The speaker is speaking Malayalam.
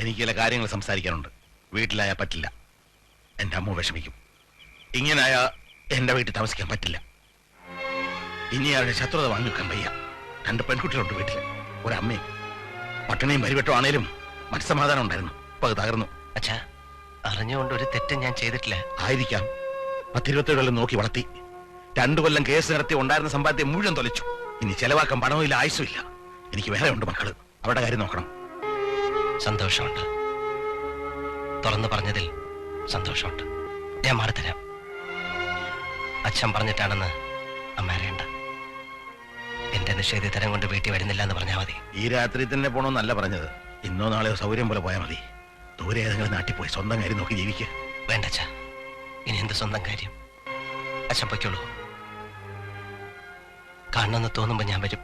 എനിക്ക് ചില കാര്യങ്ങൾ സംസാരിക്കാനുണ്ട്. വീട്ടിലായാൽ പറ്റില്ല. എൻ്റെ അമ്മ വിഷമിക്കും. ഇങ്ങനായ എൻ്റെ വീട്ടിൽ താമസിക്കാൻ പറ്റില്ല. ഇനി അവരുടെ ശത്രുത വാങ്ങി വെക്കാൻ വയ്യ. 2 പെൺകുട്ടികളുണ്ട് വീട്ടിൽ, ഒരമ്മയും. പട്ടിണിയും പരിവട്ടം ആണേലും മനസ്സമാധാനം ഉണ്ടായിരുന്നു. ഇപ്പൊ അത് തകർന്നു. അച്ഛാ, അറിഞ്ഞുകൊണ്ട് ഒരു തെറ്റും ഞാൻ ചെയ്തിട്ടില്ല. ആയിരിക്കാം. 10-27 കൊല്ലം നോക്കി വളർത്തി. 2 കൊല്ലം കേസ് നടത്തി ഉണ്ടായിരുന്ന സമ്പാദ്യം മുഴുവൻ തൊലച്ചു. ഇനി ചെലവാക്കാൻ പണവുമില്ല, ആയുസുമില്ല. എനിക്ക് വേറെ ഉണ്ട് മക്കള്. അവരുടെ കാര്യം നോക്കണം. സന്തോഷമുണ്ട്. തുറന്നു പറഞ്ഞതിൽ സന്തോഷമുണ്ട്. ഞാൻ മാറിത്തരാം. അച്ഛൻ പറഞ്ഞിട്ടാണെന്ന് അമ്മ അറിയണ്ട. എന്റെ നിഷേധിതരം കൊണ്ട് വീട്ടിൽ വരുന്നില്ല എന്ന് പറഞ്ഞാൽ മതി. ഈ രാത്രി തന്നെ പോണോന്നല്ല പറഞ്ഞത്. ഇന്നോ നാളെയോ സൗകര്യം പോലെ പോയാൽ മതി. ദൂരെ ഏതെങ്കിലും നാട്ടിൽ പോയി സ്വന്തം കാര്യം നോക്കി ജീവിക്കുക. വേണ്ട അച്ഛാ, ഇനി എന്ത് സ്വന്തം കാര്യം? അച്ഛൻ പൊയ്ക്കോളൂ. കാണണമെന്ന് തോന്നുമ്പോ ഞാൻ വരും.